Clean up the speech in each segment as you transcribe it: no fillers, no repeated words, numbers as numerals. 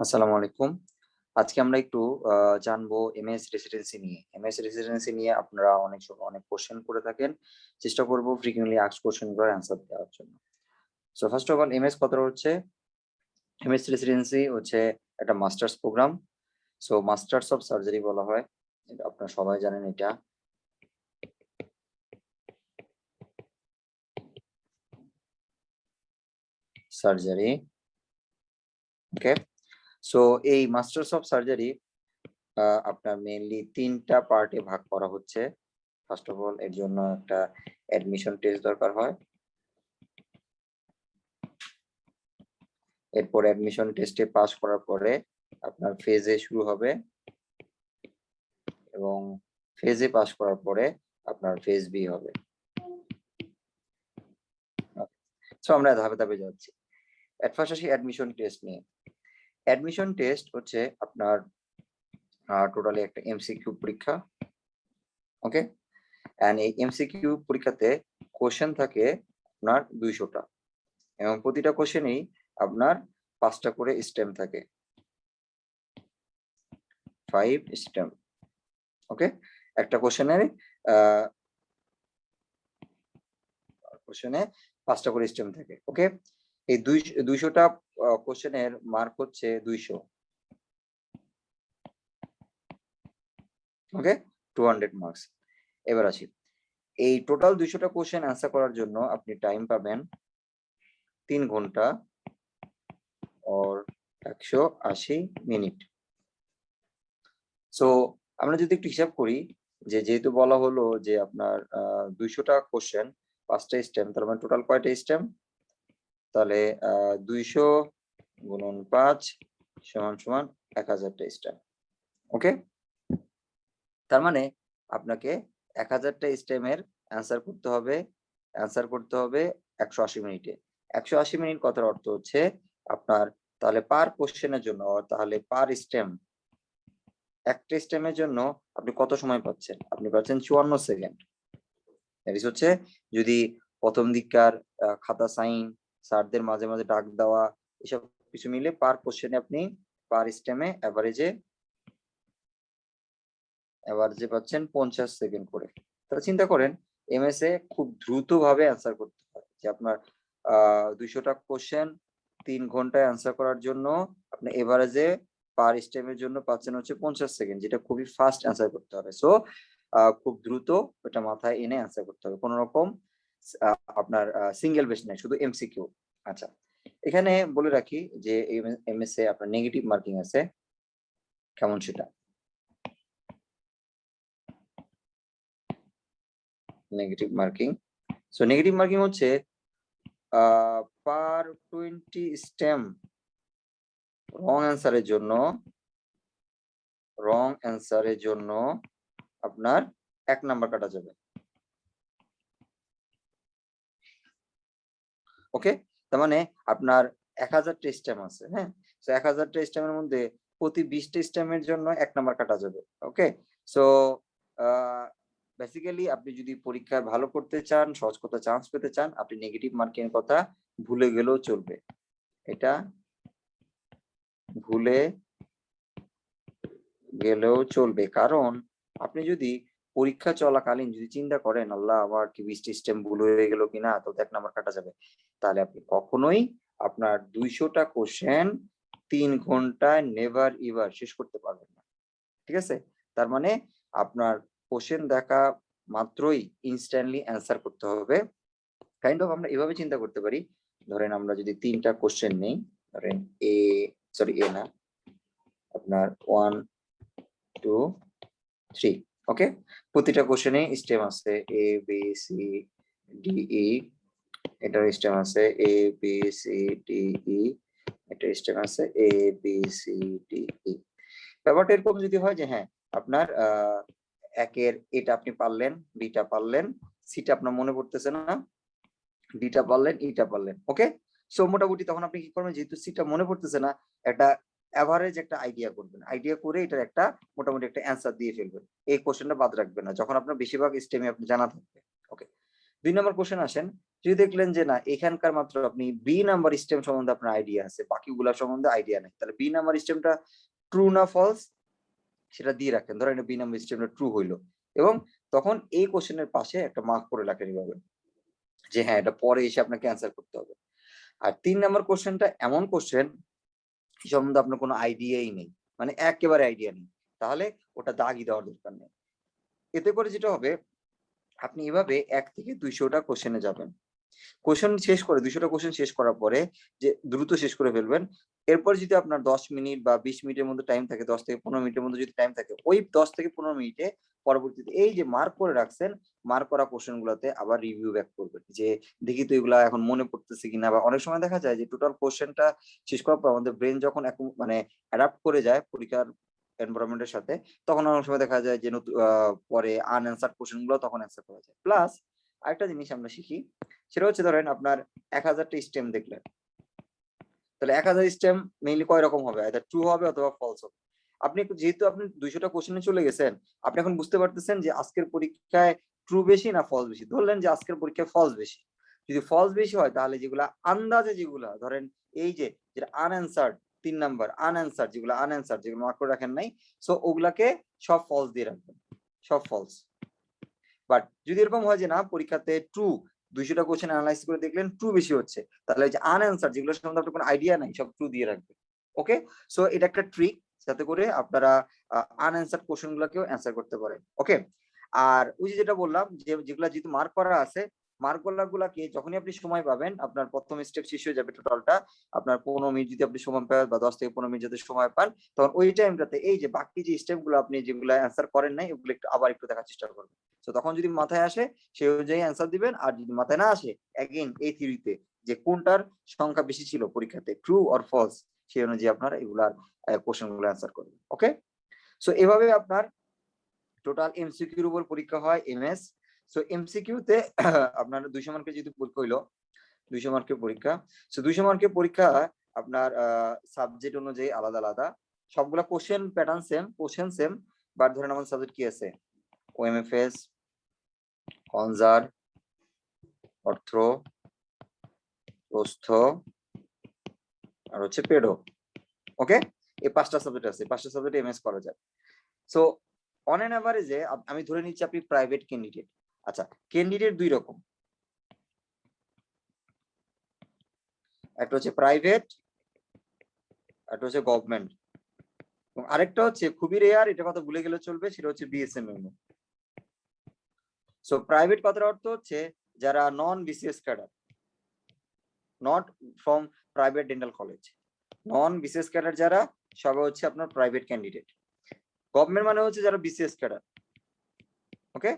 আসসালামু আলাইকুম। আজকে আমরা একটু জানবো এমএস রেসিডেন্সি নিয়ে। এমএস রেসিডেন্সি নিয়ে আপনারা অনেক সময় অনেক কোশ্চেন করে থাকেন। চেষ্টা করব ফ্রিকুয়েন্টলি আস্কড কোশ্চেন গুলোর অ্যান্সার দেওয়ার জন্য। So first of all MS কথাটা হচ্ছে এমএস রেসিডেন্সি হচ্ছে একটা masters programme. So masters of surgery বলা হয়। এটা আপনারা সবাই জানেন এটা। সার্জারি। ওকে। সো এই মাস্টার্স অফ সার্জারি আপনার মেইনলি ৩টা পার্টে ভাগ করা হচ্ছে। ফার্স্ট অফ অল এর জন্য একটা অ্যাডমিশন টেস্ট দরকার হয়। এরপর অ্যাডমিশন টেস্টে পাস করার পরে আপনার ফেজে শুরু হবে এবং ফেজে পাস করার পরে আপনার ফেজ বি হবে। সো আমরা ধাপে ধাপে যাচ্ছি। এট ফার্স্ট আসি অ্যাডমিশন টেস্ট নিয়ে। অ্যাডমিশন টেস্ট হচ্ছে আপনার টোটালি একটা এমসিকিউ পরীক্ষা। ওকে। এন্ড এই এমসিকিউ পরীক্ষাতে কোশ্চেন থাকে আপনার 200টা এবং প্রতিটা কোশ্চেনেই আপনার 5টা করে স্টেম থাকে, 5 স্টেম। ওকে। একটা কোশ্চেনে 5টা করে স্টেম থাকে। ওকে। এই 200টা কোশ্চেনের মার্ক হচ্ছে 200। ওকে, 200 মার্কস। এবার আসি, এই টোটাল 200টা কোশ্চেন অ্যান্সার করার জন্য আপনি টাইম পাবেন 3 ঘন্টা और 180 মিনিট। সো আমরা যদি একটু হিসাব করি, যেহেতু বলা হলো যে আপনার 200টা কোশ্চেন 5টা স্টেম, তার মানে টোটাল কয়টা স্টেম? তাহলে 200 গুণন 5 সমান সমান 1000টা স্টেম। ওকে। তার মানে আপনাকে 1000টা স্টেমের অ্যান্সার করতে হবে 180 মিনিটে। 180 মিনিট কথার অর্থ হচ্ছে আপনার তাহলে পার কোশ্চেনের জন্য, তাহলে পার স্টেম, একটা স্টেমের জন্য আপনি কত সময় পাচ্ছেন? আপনি পাচ্ছেন 54 সেকেন্ড। দ্যাট ইজ হচ্ছে যদি প্রথম দিককার খাতা সাইন, স্যারদের মাঝে মাঝে ডাক দেওয়া, এসব কিছু মিলে পার কোশ্চেনে আপনি পার স্টেমে এভারেজে পাচ্ছেন 50 সেকেন্ড করে। তাহলে চিন্তা করেন এমএস এ খুব দ্রুত ভাবে অ্যান্সার করতে হয়, যে আপনার 200টা কোশ্চেন 3 ঘন্টায় অ্যান্সার করার জন্য আপনি এভারেজে পার স্টেমের জন্য পাচ্ছেন হচ্ছে 50 সেকেন্ড, যেটা খুবই ফাস্ট অ্যান্সার করতে হবে। সো খুব দ্রুত ওটা মাথায় এনে অ্যান্সার করতে হবে, কোনো রকম আপনার সিঙ্গেল বেস নাই, শুধু এমসিকিউ। আচ্ছা, এখানে বলে রাখি যে এমএস এ আপনার নেগেটিভ মার্কিং আছে, কেমন সেটা? Negative marking. So negative marking হচ্ছে পার 20 স্টেম রং অ্যান্সারের জন্য আপনার 1 নাম্বার কাটা যাবে। ওকে। তার মানে আপনার 1000টা স্টেম আছে, হ্যাঁ। সো 1000টা স্টেমের মধ্যে প্রতি 20টা স্টেমের জন্য 1 নাম্বার কাটা যাবে। ওকে। সো বেসিক্যালি আপনি যদি পরীক্ষায় ভালো করতে চান, সহজ কথা চান্স পেতে চান, আপনি নেগেটিভ মার্কিং এর কথা ভুলে গেলেও চলবে। এটা ভুলে গেলেও চলবে, কারণ আপনি যদি পরীক্ষা চলাকালীন যদি চিন্তা করেন আল্লাহ আমার কি 20টা স্টেম ভুল হয়ে গেল কিনা, তো 1 নাম্বার কাটা যাবে, তাহলে আপনি কখনোই আপনার 200টা কোশ্চেন 3 ঘন্টায় নেভার এভার শেষ করতে পারবেন না। ঠিক আছে। তার মানে আপনার কোশ্চেন দেখা মাত্রই ইনস্ট্যান্টলি অ্যান্সার করতে হবে। কাইন্ড অফ আমরা এভাবে চিন্তা করতে পারি, ধরেন আমরা যদি 3টা কোশ্চেন নেই, ধরেন এ না, আপনার 1 2 3। ওকে। প্রতিটা কোশ্চেনে স্টেম আছে A B C D E, এটার স্টেম আছে A B C D E, এটার স্টেম আছে A B C D E. ব্যাপারটা এরকম যদি হয় যে হ্যাঁ আপনার একের এটা আপনি পারলেন, বিটা পারলেন, সিটা আপনার মনে পড়তেছে না, ডিটা পারলেন, ইটা পারলেন। ওকে। সো মোটামুটি তখন আপনি কি করবেন, যেহেতু সিটা মনে পড়তেছে না, একটা এভারেজ একটা আইডিয়া করবেন, আইডিয়া করে এটার একটা মোটামুটি একটা অ্যান্সার দিয়ে ফেলবেন। এই কোশ্চেনটা বাদ রাখবেন না যখন আপনার বেশিরভাগ স্টেমে আপনি জানা থাকবে। ওকে। 2 নম্বর কোশ্চেন আসেন, যদি দেখলেন যে না এখানকার মাত্র আপনি বি নাম্বার স্টেম সম্বন্ধে আপনার আইডিয়া আছে, বাকিগুলা সম্বন্ধে আইডিয়া নেই, তাহলে বি নাম্বার স্টেমটা ট্রু না ফলস সেটা দিয়ে রাখেন। ধরেন বি নাম্বার স্টেমটা ট্রু হইলো, এবং তখন এই কোশ্চেনের পাশে একটা মার্ক করে রাখেন এইভাবে যে হ্যাঁ এটা পরে এসে আপনাকে অ্যান্সার করতে হবে। আর 3 নাম্বার কোশ্চেনটা এমন কোশ্চেন সম্বন্ধে আপনার কোনো আইডিয়াই নেই, মানে একেবারে আইডিয়া নেই, তাহলে ওটা দাগই দেওয়ার দরকার নেই। এতে করে যেটা হবে, আপনি এভাবে 1 থেকে 200টা কোশ্চেনে যাবেন। কোশ্চেন শেষ করে 200টা কোশ্চেন শেষ করার পরে যে দ্রুত শেষ করে ফেলবেন। এরপর যদি আপনার 10 মিনিট বা 20 মিনিটের মধ্যে টাইম থাকে, 10 থেকে 15 মিনিটের মধ্যে যদি টাইম থাকে, ওই 10 থেকে 15 মিনিটে পরবর্তীতে এই যে মার্ক করে রাখছেন, মার্ক করা কোশ্চেন গুলাতে আবার রিভিউ ব্যাক করবেন যে দেখি তো এগুলা এখন মনে পড়তেছে কিনা। বা অনেক সময় দেখা যায় যে টোটাল কোশ্চেনটা শেষ করার পর আমাদের ব্রেন যখন মানে অ্যাডাপ্ট করে যায় পরীক্ষার এনভায়রনমেন্টের সাথে, তখন অনেক সময় দেখা যায় যে পরে আনঅ্যান্সার্ড কোশ্চেন গুলো তখন অ্যান্সার করা যায়। প্লাস আরেকটা জিনিস আমরা শিখি, সেটা হচ্ছে ধরেন আপনার 1000টা স্টেম দেখলেন, তাহলে 1000 স্টেম মেইনলি কয় রকম হবে, এটা ট্রু হবে অথবা ফলস হবে। আপনি যেহেতু আপনি 200টা কোশ্চেনে চলে গেছেন, আপনি এখন বুঝতে পারতেছেন যে আজকের পরীক্ষায় ট্রু বেশি না ফলস বেশি। ধরলেন যে আজকের পরীক্ষায় ফলস বেশি, যদি ফলস বেশি হয় তাহলে যেগুলা আন্দাজে যেগুলা ধরেন এই যে যেটা আনঅ্যান্সার্ড 3 নাম্বার আনঅ্যান্সার্ড যেগুলো মার্ক করে রাখেন নাই, সো ওগুলাকে সব ফলস দিয়ে রাখবেন, সব ফলস। বাট যদি এরকম হয় যে না পরীক্ষাতে ট্রু 200টা কোশ্চেন অ্যানালাইসিস করে দেখলেন ট্রু বেশি হচ্ছে, তাহলে যে আনঅ্যান্সার যেগুলো সম্বন্ধে আপনার কোনো আইডিয়া নাই সব ট্রু দিয়ে রাখবেন। ওকে, সো এটা একটা ট্রিক যাতে করে আপনারা আনঅ্যান্সার কোশ্চেন গুলোকেও অ্যান্সার করতে পারেন। ওকে, আর ওই যে যেটা বললাম যে যেগুলা যেহেতু মার্ক করা আছে, মার্ক গুলাকে যখনই আপনি সময় পাবেন, আপনার প্রথম স্টেপ শেষ হয়ে যাবে টোটালটা, আপনার 15 মিনিট যদি আপনি সময় পান বা 10 থেকে 15 মিনিট যদি সময় পান, তখন ওই টাইমটাতে এই যে বাকি যে স্টেপ গুলো আপনি যেগুলো অ্যান্সার করেন নাই ওগুলো একটু আবার একটু দেখার চেষ্টা করবেন। তো তখন যদি মাথায় আসে সেই অনুযায়ী অ্যান্সার দিবেন, আর যদি মাথায় না আসে এগেইন এই থিওরিতে যে কোনটার সংখ্যা বেশি ছিল পরীক্ষাতে ট্রু অর ফলস, সেই অনুযায়ী আপনারা এগুলার কোশ্চেন গুলো অ্যান্সার করবেন। ওকে, সো এভাবে আপনার টোটাল এমসিকিউর উপর পরীক্ষা হয় এমএস। সো এমসিকিউ তে আপনার 200 মার্কের যেহেতু পরীক্ষা হইলো, 200 মার্কের পরীক্ষা, সো 200 মার্কের পরীক্ষা আপনার সাবজেক্ট অনুযায়ী আলাদা আলাদা, সবগুলা question pattern same, question same, but ধরেন আমাদের সাবজেক্ট কি আছে, ওএমএফএস, কনজার, অর্থ, প্রস্থ, আর হচ্ছে পেডো। ওকে, এই 5টা সাবজেক্ট আছে, 5টা সাবজেক্ট এমএস করা যায়। সো অন এন এভারেজে আমি ধরে নিচ্ছি আপনি প্রাইভেট ক্যান্ডিডেট। আচ্ছা, ক্যান্ডিডেট দুই রকম, একটা হচ্ছে প্রাইভেট, একটা হচ্ছে গভর্নমেন্ট, এবং আরেকটা হচ্ছে খুবই রেয়ার, এটা কথা ভুলে গেলে চলবে, সেটা হচ্ছে বিএসএমএম। সো প্রাইভেট কথার অর্থ হচ্ছে যারা non BCS cadre, not from private dental college, non BCS cadre যারা সবাই হচ্ছে আপনার প্রাইভেট ক্যান্ডিডেট। গভর্নমেন্ট মানে হচ্ছে যারা বিসিএস ক্যাডার। ওকে,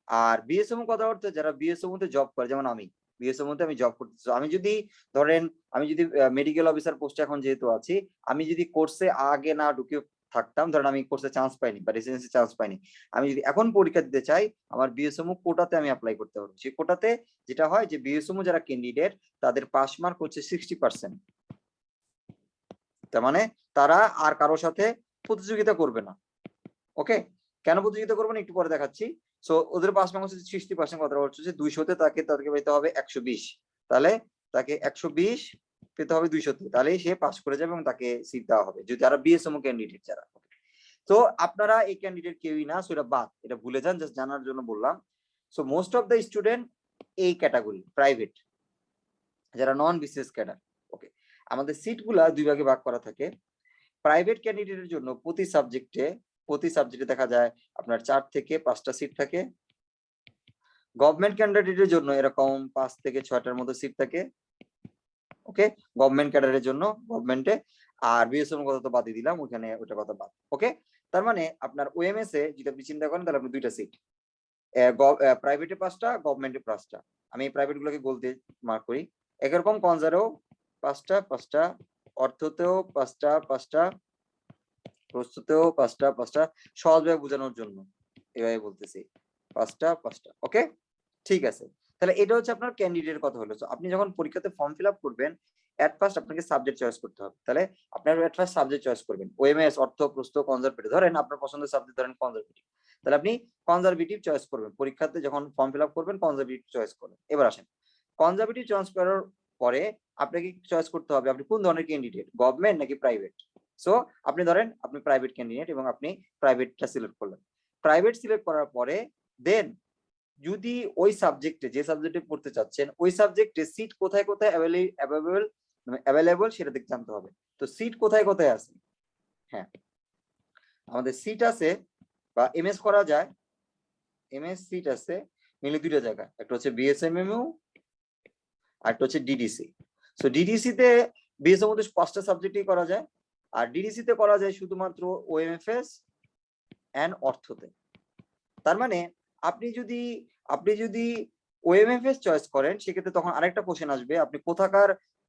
আর বিএসএমও কথা অর্থ যারা বিএসএমও তে জব করে, যেমন আমি বিএসএমও তে আমি জব করতেছি। আমি যদি ধরেন আমি যদি মেডিকেল অফিসার পোস্টে এখন যেহেতু আছি, আমি যদি কোর্সে আগে না ঢুকে থাকতাম, ধরেন আমি কোর্সে চান্স পাইনি বা রেসিডেন্সি চান্স পাইনি, আমি যদি এখন পরীক্ষা দিতে চাই, আমার বিএসএমও কোটাতে আমি অ্যাপ্লাই করতে পারবো। সেই কোটাতে যেটা হয় যে বিএসএমও যারা ক্যান্ডিডেট তাদের পাস মার্ক হচ্ছে 60%, তার মানে তারা আর কারোর সাথে প্রতিযোগিতা করবে না। ওকে, কেন প্রতিযোগিতা করবেন একটু পরে দেখাচ্ছি। সো ওদের পাস মার্ক হচ্ছে 60%, কথা হচ্ছে যে 200তে তাকে পেতে হবে 120, তাহলে তাকে 120 পেতে হবে 200তে, তাহলে সে পাস করে যাবে এবং তাকে সিট দেওয়া হবে যদি যারা বিএসএমও ক্যান্ডিডেট যারা। তো আপনারা এই ক্যান্ডিডেট কেউই না, সো এটা বাদ, এটা ভুলে যান, জাস্ট জানার জন্য বললাম। So most of the student এই ক্যাটাগরি প্রাইভেট, যারা নন বিসিএস ক্যাডার। ওকে, আমাদের সিট গুলা দুই ভাগে ভাগ করা থাকে। প্রাইভেট ক্যান্ডিডেটের জন্য প্রতি সাবজেক্টে দেখা যায় আপনার 4 থেকে 5টা সিট থাকে। গভর্নমেন্ট ক্যান্ডিডেটের জন্য এরকম 5 থেকে 6টার মতো সিট থাকে। ওকে, গভর্নমেন্ট ক্যাডারের জন্য গভর্নমেন্টে, আর বিএসএম কথা তো বাদই দিলাম, ওখানে ওটা কথা বাদ। ওকে, তার মানে আপনার ওএমএস এ যদি আপনি চিন্তা করেন তাহলে আপনি 2টা সিট, প্রাইভেটে 5টা, গভর্নমেন্টে 5টা। আমি এই প্রাইভেট গুলোকে গোল দিয়ে মার্ক করি। একরকম কনজারেও 5টা, অর্থতেও 5টা, প্রস্তুতেও 5টা, সহজভাবে বোঝানোর জন্য এভাবে বলতেছি 5টা। ওকে, ঠিক আছে, তাহলে এটা হচ্ছে আপনার ক্যান্ডিডেটের কথা হলো। আপনি যখন পরীক্ষাতে ফর্ম ফিল আপ করবেন, এট ফার্স্ট আপনাকে সাবজেক্ট চয়েস করতে হবে। তাহলে আপনার এট ফার্স্ট সাবজেক্ট চয়েস করবেন, ওএমএস, অর্থ, প্রস্থ, কনজারভেটিভ। ধরেন আপনার পছন্দের সাবজেক্ট ধরেন কনজারভেটিভ, তাহলে আপনি কনজারভেটিভ চয়েস করবেন। পরীক্ষাতে যখন ফর্ম ফিল আপ করবেন কনজারভেটিভ চয়েস করবেন। এবার আসেন কনজারভেটিভ চয়েস করার পরে আপনাকে চয়েস করতে হবে আপনি কোন ধরনের ক্যান্ডিডেট, গভর্নমেন্ট নাকি প্রাইভেট। সো আপনি ধরেন আপনি প্রাইভেট ক্যান্ডিডেট এবং আপনি প্রাইভেটটা সিলেক্ট করলেন। প্রাইভেট সিলেক্ট করার পরে দেন যদি ওই সাবজেক্টে, যে সাবজেক্টে পড়তে চাচ্ছেন ওই সাবজেক্টে সিট কোথায় কোথায় অ্যাভেলেবল সেটা দেখতে জানতে হবে। তো সিট কোথায় কোথায় আছে? হ্যাঁ, আমাদের সিট আছে বা এমএস করা যায়, এমএস সিট আছে মেনলি দুইটা জায়গায়, একটা হচ্ছে বিএসএমএমইউ আর একটা হচ্ছে ডিডিসি। সো ডিডিসি তে বিএসএম মধ্যে 5টা সাবজেক্টই করা যায়, আর ডিডিসি তে করা যায় শুধুমাত্র ওএমএফএস এন্ড অর্থতে। তার মানে আপনি যদি ওএমএফএস চয়েস করেন সেক্ষেত্রে তখন আরেকটা কোশ্চেন আসবে, আপনি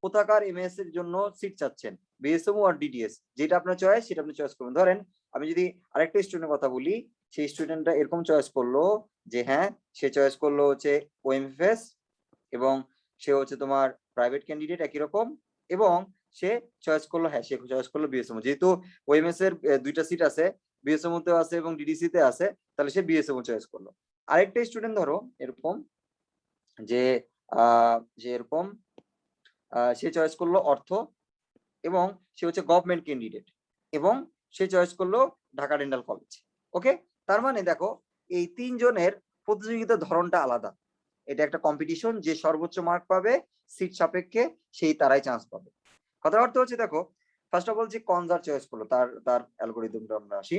কোথাকার এমএস এর জন্য সিট চাচ্ছেন, বিএসএমইউ আর ডিডিএস, যেটা আপনার চয়েস সেটা আপনি চয়েস করবেন। ধরেন আমি যদি আরেকটা স্টুডেন্টের কথা বলি, সেই স্টুডেন্টটা এরকম চয়েস করলো যে হ্যাঁ সে চয়েস করলো হচ্ছে ওএমএফএস এবং সে হচ্ছে তোমার প্রাইভেট ক্যান্ডিডেট একই রকম, এবং সে চয়েস করলো বিএসএমইউ, যেহেতু ওএমএস এর 2টা সিট আছে, বিএসএমইউ তে আছে এবং ডিডিসি তে আছে, তাহলে সে বিএসএমইউ চয়েস করলো। আরেকটা স্টুডেন্ট ধরো এরকম যে এরকম সে চয়েস করলো অর্থ এবং সে হচ্ছে গভর্নমেন্ট ক্যান্ডিডেট এবং সে চয়েস করলো ঢাকা ডেন্টাল কলেজ। ওকে, তার মানে দেখো এই 3 জনের প্রতিযোগিতার ধরনটা আলাদা। এটা একটা কম্পিটিশন, যে সর্বোচ্চ মার্ক পাবে সিট সাপেক্ষে সেই তারাই চান্স পাবে। কথার অর্থ হচ্ছে দেখো ফার্স্ট অফ অল যে কনজার চয়েস করলো তার অ্যালগরিদমটা আমরা আসি,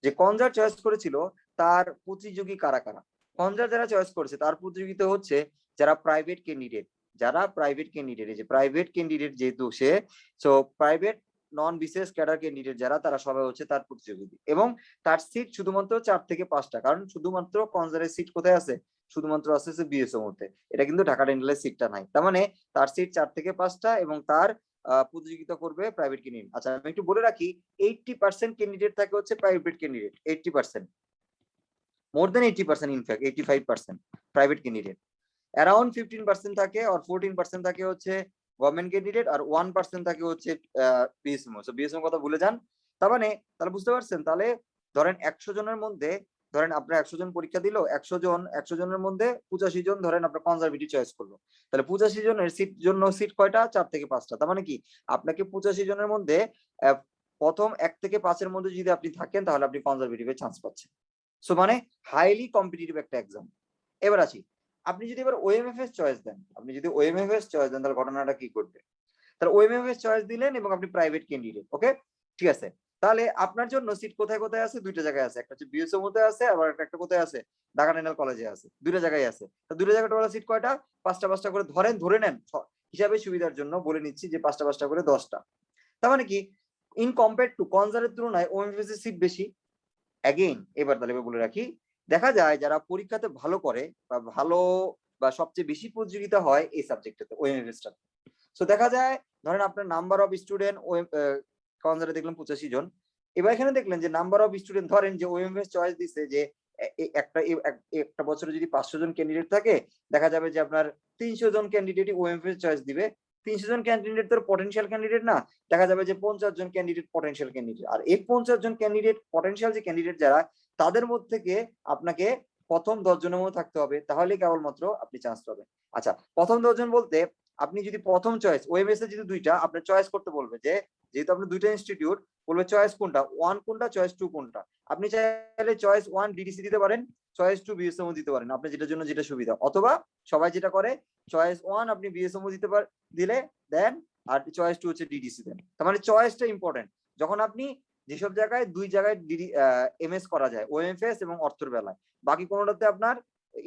যে কনজার চয়েস করেছিল তার প্রতিযোগী কারা কারা। কনজার যারা চয়েস করেছে তার প্রতিযোগিতা হচ্ছে যারা প্রাইভেট ক্যান্ডিডেট, এই যে প্রাইভেট ক্যান্ডিডেট যেহেতু সে, সো প্রাইভেট নন বিসিএস ক্যাডার ক্যান্ডিডেট যারা, তারা সবাই হচ্ছে তার প্রতিযোগী, এবং তার সিট শুধুমাত্র 4 থেকে 5টা, কারণ শুধুমাত্র কনজারের সিট কোথায় আছে, শুধুমাত্র আছে বিএসএম মধ্যে, এটা কিন্তু ঢাকা ডেন্টালের সিটটা নাই। তার মানে তার সিট 4 থেকে 5টা এবং তার প্রতিযোগিতা করবে প্রাইভেট ক্যান্ডিডেট। আচ্ছা আমি একটু বলে রাখি 80% ক্যান্ডিডেট থাকে হচ্ছে প্রাইভেট ক্যান্ডিডেট, 80%, মোর দেন 80%, ইনফ্যাক্ট 85% প্রাইভেট ক্যান্ডিডেট। অ্যারাউন্ড 15% থাকে আর 14% থাকে হচ্ছে গভর্নমেন্ট ক্যান্ডিডেট, আর 1% থাকে হচ্ছে বিএসএমও। সো বিএসএমও কথা ভুলে যান। তার মানে তাহলে বুঝতে পারছেন, তাহলে ধরেন 100 জনের মধ্যে, ধরেন আপনার 100 জন পরীক্ষা দিল, 100 জনের মধ্যে 85 জন ধরেন আপনার কনজারভেটিভ চয়েস করলো, তাহলে 85 জনের সিট কয়টা, 4 থেকে 5টা। তার মানে কি আপনাকে 85 জনের মধ্যে প্রথম 1 থেকে 5 এর মধ্যে যদি আপনি থাকেন তাহলে আপনি কনজারভেটিভে চান্স পাচ্ছেন। সো মানে হাইলি কম্পিটিটিভ একটা এক্সাম। এবার আসি, আপনি যদি এবার ওএমএফএস চয়েস দেন, তাহলে ঘটনাটা কি ঘটবে? তাহলে ওএমএফএস চয়েস দিলেন এবং আপনি প্রাইভেট ক্যান্ডিডেট, ওকে ঠিক আছে। তাহলে আপনার জন্য সিট কোথায় কোথায় আছে, 2টা জায়গায় আছে, একটা হচ্ছে বিএসএমইউতে আছে, আবার একটা কোথায় আছে, ঢাকা ডেন্টাল কলেজে আছে, 2টা জায়গায় আছে। তো 2টা জায়গায় টোটাল সিট কয়টা, 5টা করে ধরে নেন, হিসাবে সুবিধার জন্য বলে নিচ্ছি যে 5টা করে 10টা। তার মানে কি ইন কম্পেয়ার টু কনজারের তুলনায় ওএমএফএস এর সিট বেশি। অ্যাগেইন এবার তাহলে বলে রাখি, দেখা যায় যারা পরীক্ষাতে ভালো করে বা সবচেয়ে বেশি প্রতিযোগিতা হয় এই সাবজেক্টটাতে, ওএমএফএসটা। সো দেখা যায় ধরেন আপনার নাম্বার অফ স্টুডেন্ট কনজারে দেখলাম 85 জন, এবার এখানে দেখলেন যে নাম্বার অফ স্টুডেন্ট, ধরেন যে ওএমএফএস চয়েস দিচ্ছে যে একটা বছরে যদি 500 জন ক্যান্ডিডেট থাকে, দেখা যাবে যে আপনার 300 জন ক্যান্ডিডেটই ওএমএফএস চয়েস দিবে। 300 জন ক্যান্ডিডেট তো পটেনশিয়াল ক্যান্ডিডেট না, দেখা যাবে যে 50 জন ক্যান্ডিডেট পটেনশিয়াল ক্যান্ডিডেট, আর এই 50 জন ক্যান্ডিডেট পটেনশিয়াল যে ক্যান্ডিডেট যারা, তাদের মধ্যে থেকে আপনাকে প্রথম 10 জনের মধ্যে থাকতে হবে, তাহলে কেবলমাত্র আপনি চান্স পাবেন। আচ্ছা প্রথম 10 জন বলতে আপনি যদি প্রথম চয়েস ওএমএস এর যদি 2টা, আপনার চয়েস করতে বলবে, যে যেহেতু আপনি 2টা ইনস্টিটিউট, বলবে চয়েস কোনটা, 1 কোনটা, চয়েস 2 কোনটা। আপনি চাইলে চয়েস 1 ডিডিসি দিতে পারেন, চয়েস 2 বিএসএমও দিতে পারেন, আপনি যেটার জন্য যেটা সুবিধা। অথবা সবাই যেটা করে চয়েস 1 আপনি বিএসএমও দিলে দেন, আর চয়েস 2 হচ্ছে ডিডিসি দেন। তার মানে চয়েসটা ইম্পর্টেন্ট। যখন আপনি যেসব জায়গায় 2 জায়গায় এমএস করা যায়, ওএমএফএস এবং অর্থের বেলায়, বাকি কোনোটাতে আপনার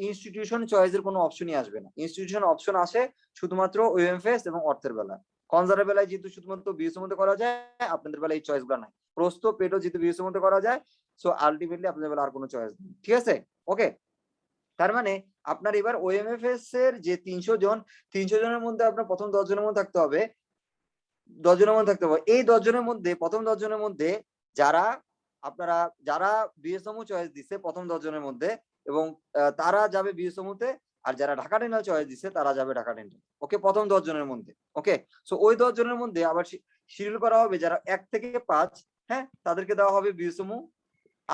ইনস্টিটিউশন চয়েসের কোনো অপশনই আসবে না। ইনস্টিটিউশন অপশন আসে শুধুমাত্র ওএমএফএস এবং অর্থের বেলায়। কনজারের বেলায় যেহেতু শুধুমাত্র বিএসএম মধ্যে করা যায়, আপনাদের বেলায় এই চয়েসগুলো নাই। প্রস্থ পেটও যেহেতু বিএসএম মধ্যে করা যায়, সো আলটিমেটলি আপনাদের বেলায় আর কোনো চয়েস নেই, ঠিক আছে ওকে। তার মানে আপনার এবার ওএমএফএস এর যে 300 জনের মধ্যে আপনার প্রথম 10 জনের মধ্যে থাকতে হবে, 10 জনের মধ্যে থাকতে হবে। এই 10 জনের মধ্যে, প্রথম 10 জনের মধ্যে যারা বিএসএমও চয়েস দিচ্ছে প্রথম 10 জনের মধ্যে, এবং তারা যাবে বিএসএমওতে, আর যারা ঢাকা ডেন্টাল চয়েস দিচ্ছে তারা যাবে ঢাকা ডেন্টাল, ওকে, প্রথম 10 জনের মধ্যে। ওকে, সো ওই 10 জনের মধ্যে আবার শিডিউল করা হবে যারা 1 থেকে 5, হ্যাঁ, তাদেরকে দেওয়া হবে বিএসএমও,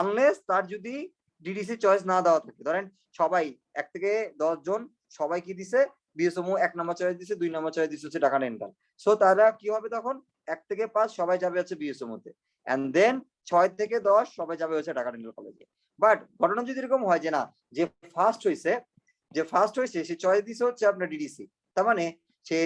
আনলেস তার যদি ডিডিসি চয়েস না দেওয়া থাকে। ধরেন সবাই 1 থেকে 10 জন সবাই কি দিছে, বিএসমও 1 নাম্বার চয়েস দিচ্ছে, 2 নাম্বার চয়েস দিচ্ছে হচ্ছে ঢাকা ডেন্টাল। সো তারা কি হবে তখন 1 থেকে 5 সবাই যাবে হচ্ছে বিএসমওতে, এন্ড দেন 6 থেকে 10 সবাই যাবে হচ্ছে ঢাকা ডেন্টাল কলেজে। বাট ঘটনা যদি এরকম হয় যে না, যে ফার্স্ট হয়েছে সে চয়েস দিছে হচ্ছে আপনার ডিডিসি, তার মানে সে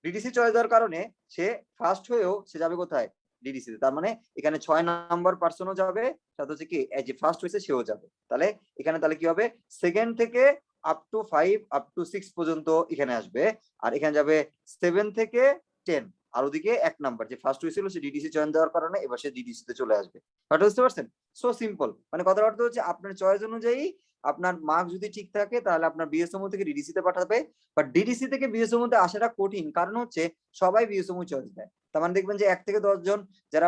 ডিডিসি চয়েস দেওয়ার কারণে সে ফার্স্ট হয়েও সে যাবে কোথায়, ডিডিসি তে। তার মানে এখানে 6 নাম্বার পার্সনও যাবে, সাথে হচ্ছে কি যে ফার্স্ট হয়েছে সেও যাবে। তাহলে এখানে তাহলে কি হবে, সেকেন্ড থেকে আপ টু 5 আপ টু 6 পর্যন্ত এখানে আসবে, আর এখানে যাবে 7 থেকে 10। আর ওদিকে 1 নাম্বার যে ফার্স্ট হয়েছিল সে ডিডিসি চয়ন দেওয়ার কারণে এবার সে ডিডিসি তে চলে আসবে। কথা বুঝতে পারছেন? সো সিম্পল, মানে কথার অর্থ হচ্ছে আপনার চয়েস অনুযায়ী আপনার মার্ক যদি ঠিক থাকে তাহলে আপনার বিএসমও থেকে ডিডিসি তে পাঠাবে, বাট ডিডিসি থেকে বিএসমও তে আসাটা কঠিন, কারণ হচ্ছে সবাই বিএসমও চয়েস দেয়। তার মানে দেখবেন যে 1 থেকে 10 জন যারা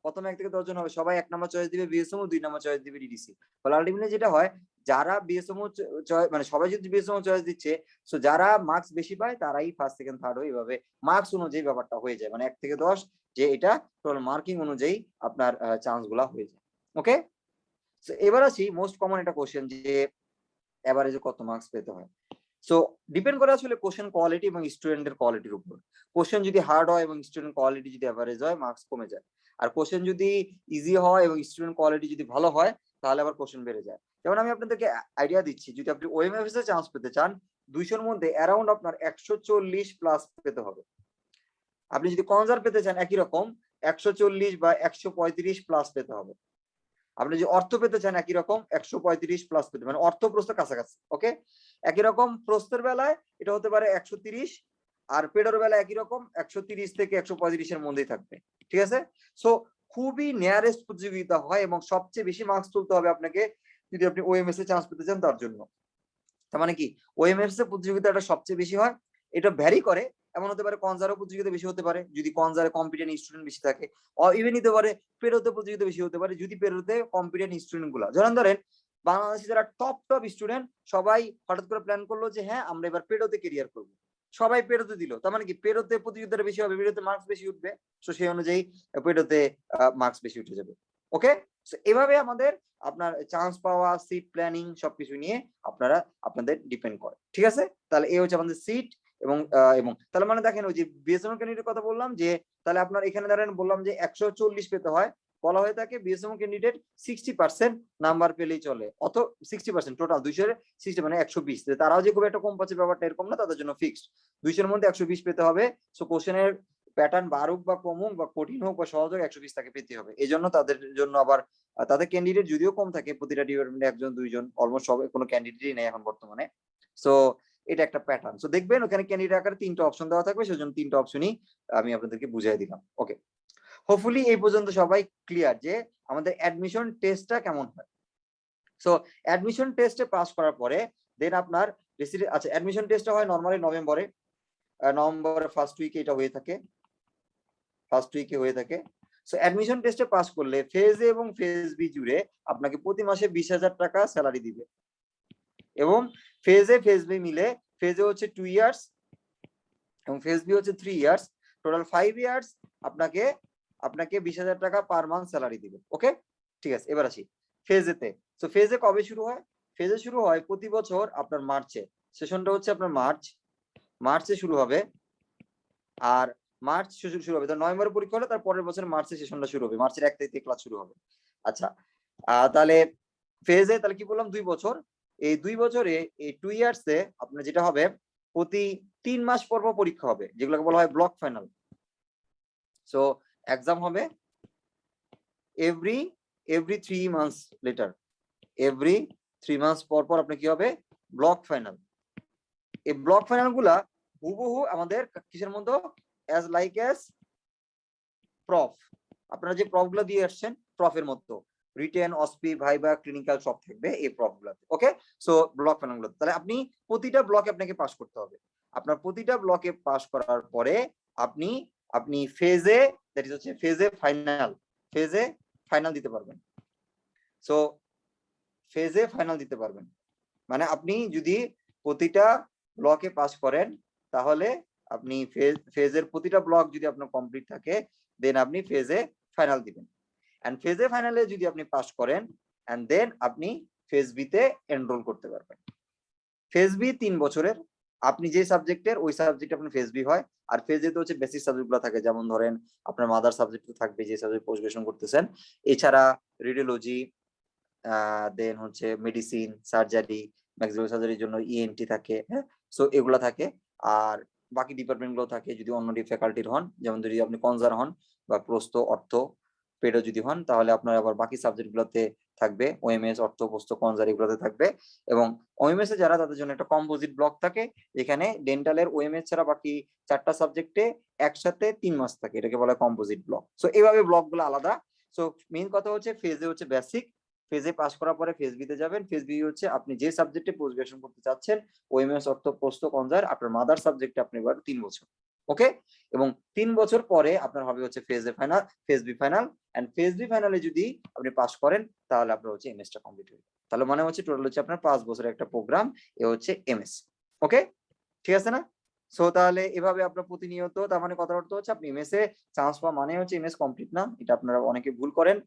প্রথমে 1 থেকে 10 জন হবে সবাই 1 নাম্বার চয়েস দিবে বিএসমও, 2 নাম্বার চয়েস দিবে ডিডিসি। ফলে আলটিমেটলি যেটা হয়, যারা বিএসমও চয়েস মানে সবাই যদি বিএসমও চয়েস দিচ্ছে, সো যারা মার্কস বেশি পায় তারাই ফার্স্ট সেকেন্ড থার্ড হয়, এভাবে মার্কস অনুযায়ী ব্যাপারটা হয়ে যায়, মানে 1 থেকে 10 যে এটা টোটাল মার্কিং অনুযায়ী আপনার চান্স গুলা হয়ে যায়। ওকে, এবার আসি মোস্ট কমন একটা কোশ্চেন যে এভারেজে কত মার্কস পেতে হয়। সো ডিপেন্ড করে আসলে কোশ্চেন কোয়ালিটি এবং স্টুডেন্টের কোয়ালিটির উপর। কোশ্চেন যদি হার্ড হয় এবং স্টুডেন্ট কোয়ালিটি যদি এভারেজ হয়, মার্কস কমে যায়। আর কোশ্চেন যদি ইজি হয় এবং স্টুডেন্ট কোয়ালিটি যদি ভালো হয়, তাহলে আবার কোশ্চেন বেড়ে যায়। যেমন আমি আপনাদেরকে আইডিয়া দিচ্ছি, যদি আপনি ওএমএফএস এ চান্স পেতে চান, 200 এর মধ্যে অ্যারাউন্ড আপনার 140 প্লাস পেতে হবে। আপনি যদি কনজার পেতে চান একই রকম 140 বা 135 প্লাস পেতে হবে। আপনি যদি অর্থ পেতে চান একই রকম 135 প্লাস পেতে, মানে অর্থ প্রস্থ কাছাকাছি। ওকে, একই রকম প্রস্থের বেলায় এটা হতে পারে 130, আর পেডের বেলায় একই রকম 130 থেকে 135 এর মধ্যেই থাকবে। ঠিক আছে, সো খুবই নিয়ারেস্ট প্রতিযোগিতা হয় এবং সবচেয়ে বেশি মার্কস তুলতে হবে আপনাকে যদি আপনি ওএমএস এ চান্স পেতে চান তার জন্য। তার মানে কি ওএমএস এর প্রতিযোগিতাটা সবচেয়ে বেশি হয়, এটা ভ্যারি করে। এমন হতে পারে কনজারও প্রতিযোগিতা বেশি হতে পারে যদি কনজারে কম্পিটেন্ট স্টুডেন্ট বেশি থাকে, ইভেন হতে পারে পেরোতে প্রতিযোগিতা বেশি হতে পারে যদি পেরোতে কম্পিটেন্ট স্টুডেন্ট গুলা, যেমন ধরেন বাংলাদেশে যারা টপ স্টুডেন্ট সবাই হঠাৎ করে প্ল্যান করলো যে হ্যাঁ আমরা এবার পেরোতে কেরিয়ার করবো, সবাই পেরোতে দিল, তার মানে কি পেরোতে প্রতিযোগিতাটা বেশি হবে, পেরোতে মার্কস বেশি উঠবে, তো সেই অনুযায়ী পেরোতে মার্কস বেশি উঠে যাবে। ওকে, এভাবে আমাদের আপনার চান্স পাওয়া, সিট প্ল্যানিং সবকিছু নিয়ে আপনারা আপনাদের ডিপেন্ড করে। ঠিক আছে, তাহলে এই হচ্ছে আমাদের সিট এবং এবং তাহলে মানে দেখেন ওই যে বিএসএমও ক্যান্ডিডেট কথা বললাম যে তাহলে আপনার এখানে ধরেন বললাম যে 140 পেতে হয়, বলা হয়ে থাকে বিএসএমও ক্যান্ডিডেট 60% নাম্বার পেলেই চলে, অত 60% টোটাল 200 এর 60 মানে 120, তারাও যে খুব একটা কম পাচ্ছে ব্যাপারটা এরকম না, তাদের জন্য ফিক্সড 200 এর মধ্যে 120 পেতে হবে। সো কোশ্চেনের প্যাটার্ন বাড়ুক বা কমুক বা কঠিন হোক বা সহজ হোক 120 তাকে পেতে হবে। এই জন্য তাদের জন্য আবার তাদের ক্যান্ডিডেট যদিও কম থাকে, প্রতিটা ডিপার্টমেন্টে 1 জন 2 জন, অলমোস্ট সবাই কোনো ক্যান্ডিডেটই নেই এখন বর্তমানে। সো এটা একটা প্যাটার্ন। সো দেখবেন ওখানে ক্যান্ডিডেট আকারে 3টা অপশন দেওয়া থাকবে, সেজন্য 3টা অপশনই আমি আপনাদেরকে বুঝিয়ে দিলাম। ওকে, হোপফুলি এই পর্যন্ত সবাই ক্লিয়ার যে আমাদের অ্যাডমিশন টেস্টটা কেমন হয়। সো অ্যাডমিশন টেস্টে পাস করার পরে দেন আপনার আচ্ছা অ্যাডমিশন টেস্টটা হয় নরমালি নভেম্বরের ফার্স্ট উইকে এটা হয়ে থাকে, ফার্স্ট উইকে হয়ে থাকে। সো অ্যাডমিশন টেস্টে পাস করলে ফেজ এ এবং ফেজ বি জুড়ে আপনাকে প্রতি মাসে 20,000 টাকা স্যালারি দিবে, এবং ফেজ এ ফেজ বি মিলে, ফেজ এ হচ্ছে 2 ইয়ার্স এবং ফেজ বি হচ্ছে 3 ইয়ার্স, টোটাল 5 ইয়ার্স আপনাকে 20,000 টাকা পার মান্থ স্যালারি দিবে। ওকে, ঠিক আছে, এবার আসি ফেজ এতে। সো ফেজ এ কবে শুরু হয়? ফেজ এ শুরু হয় প্রতি বছর আপনার মার্চে, সেশনটা হচ্ছে আপনার মার্চে শুরু হবে, আর মার্চ শুরু হবে, তো নভেম্বরে পরীক্ষা হলে তার পরের বছর মার্চে সেশনটা শুরু হবে, মার্চের 1 তারিখ থেকে ক্লাস শুরু হবে। আচ্ছা, তাহলে ফেজে তাহলে কি বললাম 2 বছর, এই 2 বছরে এই 2 ইয়ার্সে আপনার যেটা হবে প্রতি 3 মাস পর পর পরীক্ষা হবে, যেগুলোকে বলা হয় ব্লক ফাইনাল। সো এক্সাম হবে every 3 months later, every 3 months পর পর আপনার কি হবে ব্লক ফাইনাল। এই ব্লক ফাইনাল গুলা হুবহু আমাদের কিসের মতো, অ্যাজ লাইক অ্যাজ প্রফ, আপনারা যে প্রফ গুলো দিয়ে আসছেন প্রফের মতো, রিটেন, অসপি, ভাইবা, ক্লিনিক্যাল সব থাকবে এই প্রফ গুলোতে। ওকে, সো ব্লক ফাইনাল গুলো তাহলে আপনি প্রতিটা ব্লকে আপনাকে পাস করতে হবে। আপনার প্রতিটা ব্লকে পাস করার পরে আপনি ফেজে, দ্যাট ইজ হচ্ছে ফেজে ফাইনাল দিতে পারবেন। সো ফেজে ফাইনাল দিতে পারবেন মানে আপনি যদি প্রতিটা ব্লকে পাস করেন তাহলে আপনি ফেজের প্রতিটা ব্লক যদি আপনার কমপ্লিট থাকে দেন আপনি ফেজে ফাইনাল দিবেন, এন্ড ফেজে ফাইনালে যদি আপনি পাস করেন এন্ড দেন আপনি ফেজ বি তে এনরোল করতে পারবেন। ফেজ বি 3 বছরের, আপনি যে সাবজেক্টের ওই সাবজেক্ট আপনার ফেজ বি হয়। আর ফেজ এ তো হচ্ছে বেসিক সাবজেক্টগুলো থাকে, যেমন ধরেন আপনার মাদার সাবজেক্ট থাকবে যে সাবজেক্ট পোস্ট গ্রাজুয়েশন করতেছেন, এছাড়া রেডিওলজি, দেন হচ্ছে মেডিসিন, সার্জারি, ম্যাক্সিমাম সার্জারির জন্য ইএনটি থাকে, হ্যাঁ, সো এগুলা থাকে। আর বাকি ডিপার্টমেন্ট গুলো থাকে যদি অন্য ফ্যাকাল্টির হন, যেমন যদি আপনি কনজার হন বা প্রস্থ, অর্থ, পেডও যদি হন, তাহলে আপনার আবার বাকি সাবজেক্ট গুলোতে থাকবে, ওএমএস, অর্থ, প্রস্থ, কনজার এগুলোতে থাকবে। এবং ওএমএস এ যারা, তাদের জন্য একটা কম্পোজিট ব্লক থাকে, যেখানে ডেন্টালের ওএমএস ছাড়া বাকি 4টা সাবজেক্টে একসাথে 3 মাস থাকে, এটাকে বলা হয় কম্পোজিট ব্লক। সো এইভাবে ব্লক গুলো আলাদা। সো মেইন কথা হচ্ছে ফেজে হচ্ছে বেসিক, ফেজে পাস করার পরে ফেজ বিতে যাবেন। ফেজ বি হচ্ছে আপনি যে সাবজেক্টে পোস্ট গ্রাজুয়েশন করতে চাচ্ছেন, ওএমএস, অর্থ, প্রস্থ, কনজার, আপনার মাদার সাবজেক্টে আপনি এবার 3 বছর, ওকে। এবং 3 বছর পরে আপনার হবে হচ্ছে phase A final, phase B final. And phase B ফাইনালে যদি আপনি পাস করেন, তাহলে আপনার হচ্ছে এমএস টা কমপ্লিট হয়ে যাবে। তাহলে মানে হচ্ছে টোটাল হচ্ছে আপনার 5 বছরের একটা প্রোগ্রাম, এ হচ্ছে এমএস, ওকে, ঠিক আছে না? সো তাহলে এভাবে আপনার প্রতিনিয়ত, তার মানে কথার অর্থ হচ্ছে আপনি এমএস এ চান্স পাওয়া মানে হচ্ছে এমএস কমপ্লিট না, এটা আপনারা অনেকে ভুল করেন,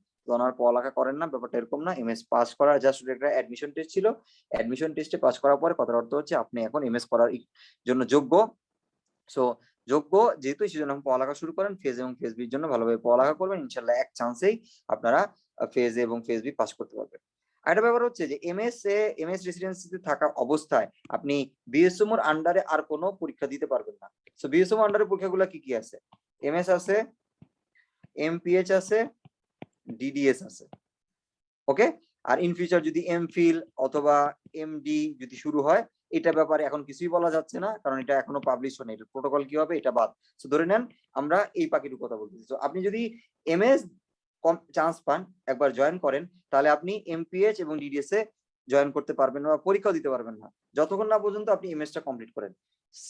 আর পড়ালেখা করেন না, ব্যাপারটা এরকম না। এমএস পাস করার জাস্ট একটা অ্যাডমিশন টেস্ট ছিল, অ্যাডমিশন টেস্টে পাস করার পরে কথার অর্থ হচ্ছে আপনি এখন এমএস করার জন্য যোগ্য। সো যোগ্য যেহেতু, সেজন্য পড়ালেখা শুরু করেন, ফেজ এবং ফেজ বির জন্য ভালোভাবে পড়ালেখা করবেন, ইনশাল্লাহ এক চান্সেই আপনারা ফেজ এবং ফেজ বি পাস করতে পারবেন। আরেকটা ব্যাপার হচ্ছে যে এমএস রেসিডেন্সিতে থাকা অবস্থায় আপনি বিএসএমওর আন্ডারে আর কোনো পরীক্ষা দিতে পারবেন না। সো বিএসএমও আন্ডারে পরীক্ষাগুলো কি কি আছে? এমএস আছে, এমপিএইচ আছে, ডিডিএস আছে, ওকে। আর ইন ফিউচার যদি এমফিল অথবা এমডি যদি শুরু হয়, এটা ব্যাপারে এখন কিছুই বলা যাচ্ছে না, কারণ এটা এখনো পাবলিশ হয়নি, এটা প্রোটোকল কি হবে এটা বাদ। সো ধরে নেন আমরা এই পাখিটুকু কথা বলতেছি। তো আপনি যদি এমএস চান্স পান, একবার জয়েন করেন, তাহলে আপনি এমপিএইচ এবং ডিডিএস এ জয়েন করতে পারবেন না বা পরীক্ষা দিতে পারবেন না, যতক্ষণ না পর্যন্ত আপনি এমএস টা কমপ্লিট করেন।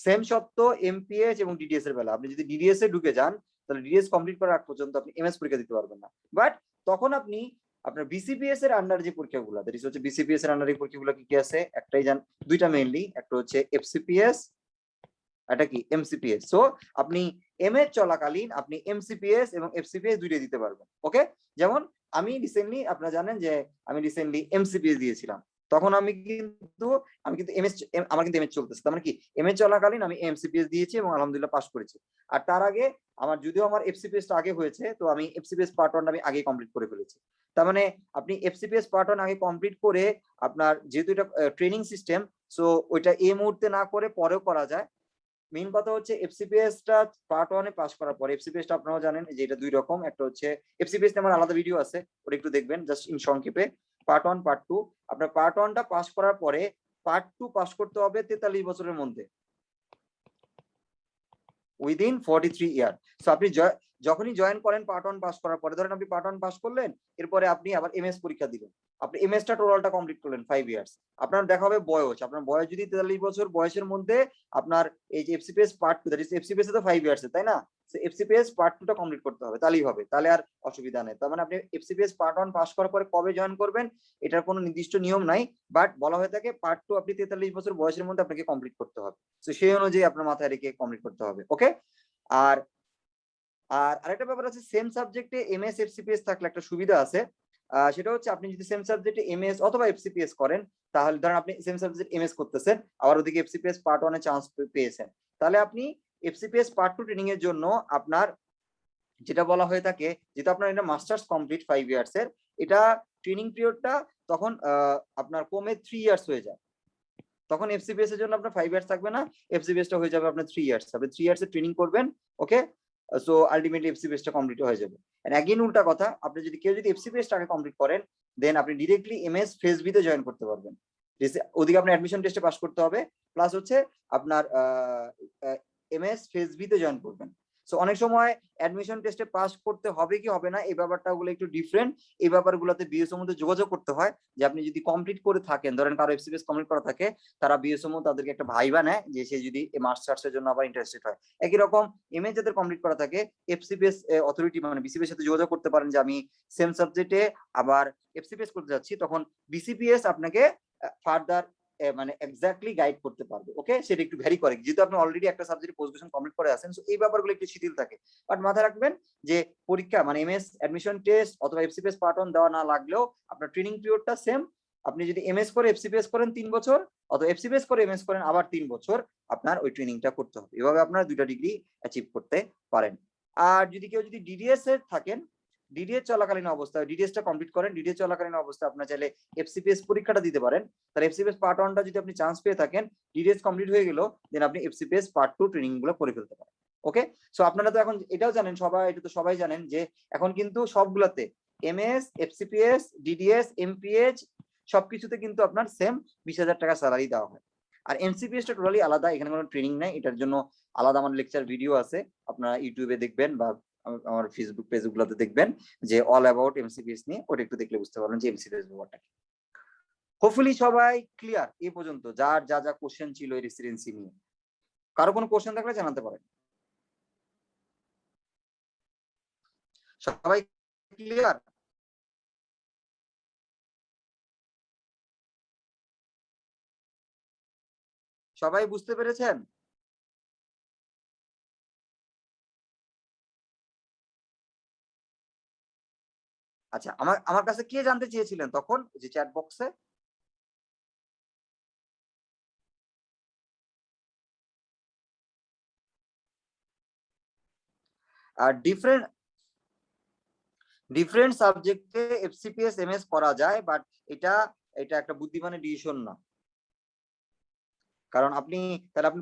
সেম সত্য এমপিএইচ এবং ডিডিএস এর বেলা, আপনি যদি ডিডিএস এ ঢুকে যান, তাহলে ডিডিএস কমপ্লিট করার আগ পর্যন্ত আপনি এমএস পরীক্ষা দিতে পারবেন না। বাট তখন আপনি আপনার বিসিপিএস এর আন্ডার যে পরীক্ষাগুলো, দ্যাট ইজ হচ্ছে বিসিপিএস এর আন্ডার এই পরীক্ষাগুলো কি কি আছে, একটাই জান, দুইটা মেইনলি, একটা হচ্ছে এফসিপিএস, এটা কি এমসিপিএস। সো আপনি এমএ চলাকালীন আপনি এমসিপিএস এবং এফসিপিএস দুইটাই দিতে পারবেন, ওকে। যেমন আমি রিসেন্টলি, আপনারা জানেন যে আমি রিসেন্টলি এমসিপিএস দিয়েছিলাম, তখন আমি কিন্তু এমএস, আমার কিন্তু এমএস চলতেছে, তার মানে কি এমএ চলাকালীন আমি এমসিপিএস দিয়েছি এবং আলহামদুলিল্লাহ পাস করেছি। আর তার আগে আমার, যদিও আমার এফসিপিএস টা আগে হয়েছে, তো আমি এফসিপিএস পার্ট 1 আমি আগে কমপ্লিট করে ফেলেছি। তার মানে আপনি এফসিপিএস পার্ট 1 আগে কমপ্লিট করে, আপনার যেহেতু এটা ট্রেনিং সিস্টেম, সো ওইটা এই মুহূর্তে না করে পরেও করা যায়। মেইন কথা হচ্ছে এফসিপিএস টা পার্ট 1 এ পাস করার পরে, এফসিপিএস টা আপনারা জানেন যে এটা দুই রকম, একটা হচ্ছে এফসিপিএস তে আমার আলাদা ভিডিও আছে, ওটা একটু দেখবেন জাস্ট ইন সংক্ষেপে। পার্ট 1, পার্ট 2, আপনার পার্ট 1 টা পাস করার পরে পার্ট 2 পাস করতে হবে 43 বছরের মধ্যে, উইদিন 43 ইয়ার। সো আপনি যখনই জয়েন করেন পার্ট 1 পাস করার পরে, ধরেন আপনি পার্ট 1 পাস করলেন, এরপরে আপনি আবার এমএস পরীক্ষা দিবেন, আপনি এমএস টা টোটালটা কমপ্লিট করলেন 5 ইয়ার্স, আপনার দেখা হবে বয়স, আপনার বয়স যদি 43 বছর, বয়সের মধ্যে আপনার এই যে FCPS part 2, that is FCPS এ তো 5 ইয়ার্স, তাই না? সো এফসিপিএস পার্ট 2 টা কমপ্লিট করতে হবে, তাহলেই হবে, তাহলে আর অসুবিধা নেই। তার মানে আপনি এফসিপিএস পার্ট 1 পাস করার পরে কবে জয়েন করবেন, এটার কোনো নির্দিষ্ট নিয়ম নাই, বাট বলা হয়ে থাকে পার্ট 2 আপনি 43 বছর বয়সের মধ্যে আপনাকে কমপ্লিট করতে হবে। সো সেই অনুযায়ী আপনার মাথায় রেখে কমপ্লিট করতে হবে, ওকে। আর আর আরেকটা ব্যাপার আছে, সেম সাবজেক্টে এমএস এফসিপিএস থাকলে একটা সুবিধা আছে, সেটা হচ্ছে আপনি যদি সেম সাবজেক্টে এমএস অথবা এফসিপিএস করেন, তাহলে ধরেন আপনি সেম সাবজেক্ট এমএস করতেছেন, আবার ওদিকে এফসিপিএস পার্ট 1 এ চান্স পেয়েছেন, তাহলে আপনি এফসিপিএস পার্ট 2 ট্রেনিং এর জন্য আপনার যেটা বলা হয়ে থাকে, যেটা আপনার এটা মাস্টার্স কমপ্লিট 5 ইয়ার্স এর, এটা ট্রেনিং পিরিয়ডটা তখন আপনার কমে 3 ইয়ার্স হয়ে যায়, তখন এফসিপিএস এর জন্য আপনার 5 ইয়ার্স থাকবে না, এফসিপিএস টা হয়ে যাবে আপনার 3 ইয়ার্স, আপনি 3 ইয়ার্স এর ট্রেনিং করবেন, ওকে। সো আলটিমেটলি এফসিপিএস টা কমপ্লিট হয়ে যাবে। এন্ড अगेन উল্টা কথা, আপনি যদি কেউ যদি এফসিপিএস টাকে কমপ্লিট করেন, দেন আপনি ডাইরেক্টলি এমএস ফেজ বি তে জয়েন করতে পারবেন। ওদিকে আপনার অ্যাডমিশন টেস্টে পাস করতে হবে, প্লাস হচ্ছে আপনার এমএস ফেজ বি তে জয়েন করবেন। সো অনেক সময় অ্যাডমিশন টেস্টে পাস করতে হবে কি হবে না, এই ব্যাপারটা গুলো একটু ডিফারেন্ট, এই ব্যাপারগুলোতে বিএসএর মধ্যে যোগাযোগ করতে হয়, যে আপনি যদি কমপ্লিট করে থাকেন, ধরেন কারো এফসিপিএস কমপ্লিট করা থাকে, তারা বিএসএমও তাদেরকে একটা ভাইবা নেয়, যে সে যদি মাস্টার্স এর জন্য আবার ইন্টারেস্টেড হয়। একই রকম এমএ যাদের কমপ্লিট করা থাকে, এফসিপিএস অথরিটি মানে বিসিপিএস সাথে যোগাযোগ করতে পারেন যে আমি সেম সাবজেক্টে আবার এফসিপিএস করতে যাচ্ছি, তখন বিসিপিএস আপনাকে ফার্দার মানে এক্স্যাক্টলি গাইড করতে পারবে, ওকে। সেটা একটু ভ্যারি করে, যেহেতু আপনি অলরেডি একটা সাবজেক্টে পোস্ট গ্রাজুয়েশন কমপ্লিট করে আছেন, সো এই ব্যাপারগুলো একটু শিথিল থাকে। বাট মাথায় রাখবেন যে পরীক্ষা মানে এমএস অ্যাডমিশন টেস্ট অথবা এফসিপিএস পার্ট 1 দেওয়া না লাগলেও আপনার ট্রেনিং পিরিয়ডটা সেম, আপনি যদি এমএস করে এফসিপিএস করেন 3 বছর, অথবা এফসিপিএস করে এমএস করেন আবার 3 বছর, আপনার ওই ট্রেনিংটা করতে হবে। এভাবে আপনারা 2টা ডিগ্রি অ্যাচিভ করতে পারেন। আর যদি কেউ যদি ডিডিএস এর থাকেন, ডিডিএস চলাকালীন অবস্থায় ডিডিএসটা কমপ্লিট করেন, ডিডিএস চলাকালীন অবস্থায় আপনার চাইলে এফসিপিএস পরীক্ষাটা দিতে পারেন। তাহলে এফসিপিএস পার্ট 1টা যদি আপনি চান্স পেয়ে থাকেন, ডিডিএস কমপ্লিট হয়ে গেল, দেন আপনি এফসিপিএস পার্ট 2 ট্রেনিং গুলো করে ফেলতে পারেন। ওকে, সো আপনারা তো এখন এটাও জানেন, এটা তো সবাই জানেন যে এখন কিন্তু সবগুলাতে এমএস, এফসিপিএস, ডিডিএস, এমপিএইচ সবকিছুতে কিন্তু আপনার সেম 20,000 টাকা স্যালারি দেওয়া হয়। আর এমসিপিএসটা টোটালি আলাদা, এখানে কোনো ট্রেনিং নাই, এটার জন্য আলাদা আমার লেকচার ভিডিও আছে, আপনারা ইউটিউবে দেখবেন বা আমার ফেসবুক পেজগুলোতে দেখবেন যে অল অ্যাবাউট এমসিপিএস নিয়ে, ওটা একটু দেখলে বুঝতে পারবেন যে এমসিপিএস ব্যাপারটা কি। হোপফুলি সবাই ক্লিয়ার এই পর্যন্ত, যার যা যা কোশ্চেন ছিল এই রেসিডেন্সি নিয়ে। কারো কোনো কোশ্চেন থাকলে জানাতে পারেন। সবাই ক্লিয়ার? সবাই বুঝতে পেরেছেন? আচ্ছা, আমার কাছে কে জানতে চেয়েছিলেন তখন যে চ্যাট বক্সে? আর ডিফারেন্ট সাবজেক্টে এফসিপিএস এমএস করা যায়, বাট এটা একটা বুদ্ধিমানের ডিসিশন না। কারণ আপনি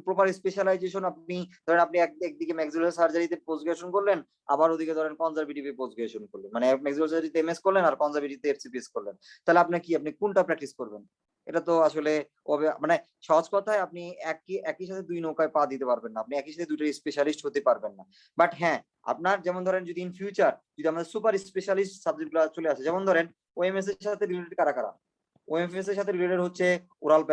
প্রপার স্পেশালাইজেশন, আপনি ধরেন আপনি একদিকে ম্যাক্সিলারি সার্জারিতে পোস্ট গ্রাজুয়েশন করলেন, আবার ওদিকে ধরেন কনজারভেটিভে পোস্ট গ্রাজুয়েশন করলেন, মানে ম্যাক্সিলারি সার্জারিতে এমএস করলেন আর কনজারভেটিভে এফসিপিএস করলেন, তাহলে আপনি কোনটা প্র্যাকটিস করবেন? এটা তো আসলে মানে সহজ কথায় আপনি একই সাথে 2 নৌকায় পা দিতে পারবেন না, আপনি একই সাথে 2টা স্পেশালিস্ট হতে পারবেন না। বাট হ্যাঁ, আপনার যেমন ধরেন যদি ইন ফিউচার যদি আমাদের সুপার স্পেশালিস্ট সাবজেক্টগুলো চলে আসে, যেমন ধরেন ওএমএস এর সাথে রিলেটেড কারা, ওএমএস এর সাথে রিলেটেড হচ্ছে ওরাল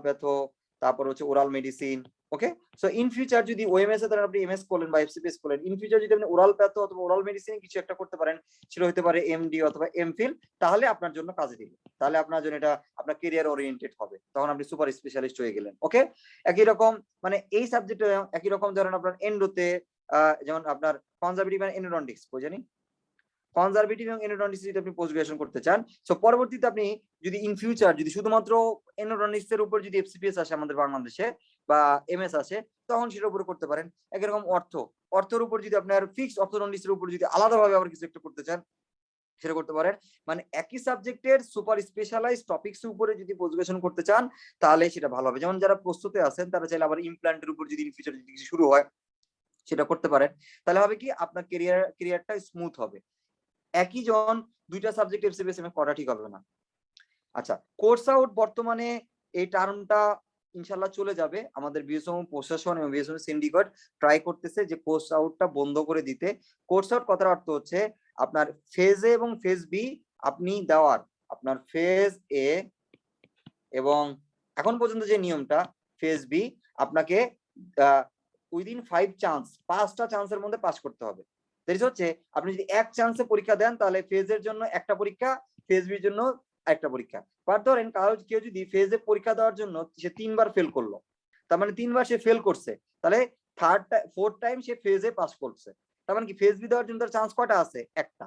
প্যাথো, তারপর হচ্ছে oral medicine. Okay, so in future যদি ওএমএস এ ধরেন আপনি এমএস করলেন বা এফসিপিএস করলেন, ইন ফিউচার যদি আপনি ওরাল প্যাথো অথবা ওরাল মেডিসিনে কিছু একটা করতে পারেন, সেটা হতে পারে এমডি অথবা এমফিল, তাহলে আপনার জন্য কাজে দিবে, তাহলে আপনার জন্য এটা আপনার ক্যারিয়ার ওরিয়েন্টেড হবে, তখন আপনি সুপার স্পেশালিস্ট হয়ে গেলেন। ওকে, একই রকম মানে এই সাবজেক্টে একই রকম ধরেন আপনার এন্ডোতে যেমন আপনার কনজারভেটিভ এন্ড এন্ডোডন্টিক্স বুঝেনি, কনজারভেটিভ এবং এন্ডোডন্টিক্স যদি আপনি পোস্ট গ্রাজুয়েশন করতে চান, সো পরবর্তীতে আপনি যদি ইন ফিউচার যদি শুধুমাত্র এন্ডোডন্টিক্স এর উপর যদি এফসিপিএস আসে আমাদের বাংলাদেশে বা এমএস আসে, তখন সেটার উপরে করতে পারেন। একই রকম অর্থের উপর যদি আপনার ফিক্সড অর্থোডন্টিক্স এর উপর যদি আলাদাভাবে আবার কিছু একটা করতে চান, সেটা করতে পারেন। মানে একই সাবজেক্টের সুপার স্পেশালাইজড টপিকস এর উপরে যদি পোস্ট গ্রাজুয়েশন করতে চান, তাহলে সেটা ভালো হবে। যেমন যারা প্রস্তুতে আছেন তারা চাইলে আবার ইমপ্ল্যান্টের উপর যদি ইন ফিউচার যদি কিছু শুরু হয়, সেটা করতে পারেন। তাহলে হবে কি আপনার ক্যারিয়ারটা স্মুথ হবে। একই জন 2টা সাবজেক্ট এফসিপিএস এম করা ঠিক হবে না। আচ্ছা, কোর্স আউট বর্তমানে এই টার্মটা ইনশাআল্লাহ চলে যাবে। আমাদের বিএসএম প্রশাসন এবং বিএসএম সিন্ডিকেট ট্রাই করতেছে যে কোর্স আউটটা বন্ধ করে দিতে। কোর্স আউট কথার অর্থ হচ্ছে আপনার ফেজ এ এবং ফেজ বি আপনি দেওয়ার, আপনার ফেজ এ এবং এখন পর্যন্ত যে নিয়মটা ফেজ বি আপনাকে উইদিন 5টা চান্সের মধ্যে পাস করতে হবে। হচ্ছে আপনি যদি এক চান্সে পরীক্ষা দেন, তাহলে ফেজের জন্য একটা পরীক্ষা, ফেজ বির জন্য একটা পরীক্ষা। বাট ধরেন কেউ যদি ফেজে পরীক্ষা দেওয়ার জন্য সে 3বার ফেল করলো, তার মানে 3বার সে ফেল করছে, তাহলে ফোর্থ টাইম সে ফেজে পাস করছে, তার মানে কি ফেজ বি দেওয়ার জন্য তার চান্স কয়টা আছে? একটা।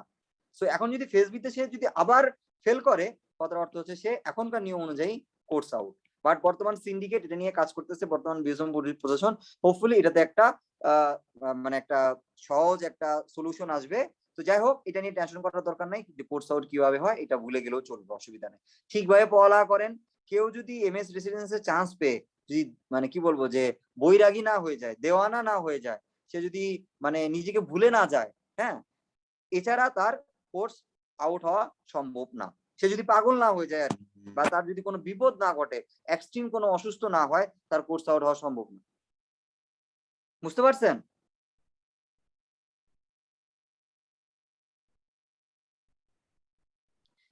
সো এখন যদি ফেজ বিতে সে যদি আবার ফেল করে, কথার অর্থ হচ্ছে সে এখনকার নিয়ম অনুযায়ী কোর্স আউট। বাট বর্তমান সিন্ডিকেট এটা নিয়ে কাজ করতেছে, বর্তমান বিএসএম প্রশাসন, হোপফুলি এটাতে একটা মানে একটা সহজ একটা সলিউশন আসবে। তো যাই হোক, এটা নিয়ে টেনশন করার দরকার নাই, যে কোর্স আউট কিভাবে হয় এটা ভুলে গেলেও চলবে, অসুবিধা নেই। ঠিকভাবে পড়ালেখা করেন। কেউ যদি এমএস রেসিডেন্সির চান্স পেয়ে যদি মানে কি বলবো যে বৈরাগী না হয়ে যায়, দেওয়ানা না হয়ে যায়, সে যদি মানে নিজেকে ভুলে না যায়, হ্যাঁ, এছাড়া তার কোর্স আউট হওয়া সম্ভব না। সে যদি পাগল না হয়ে যায় আর বা তার যদি কোনো বিপদ না ঘটে, এক্সট্রিম কোনো অসুস্থ না হয়, তার কোর্স আউট হওয়া সম্ভব না। বুঝতে পারছেন?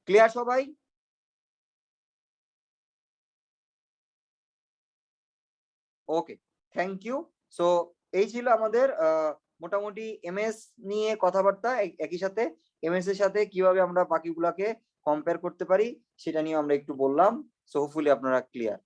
ক্লিয়ার সবাই? ওকে, থ্যাংক ইউ। সো এই ছিল আমাদের মোটামুটি এমএস নিয়ে কথাবার্তা। একই সাথে এমএস এর সাথে কিভাবে আমরা বাকিগুলাকে কম্পেয়ার করতে পারি সেটা নিয়ে আমরা একটু বললাম। সো হোপফুলি আপনারা ক্লিয়ার।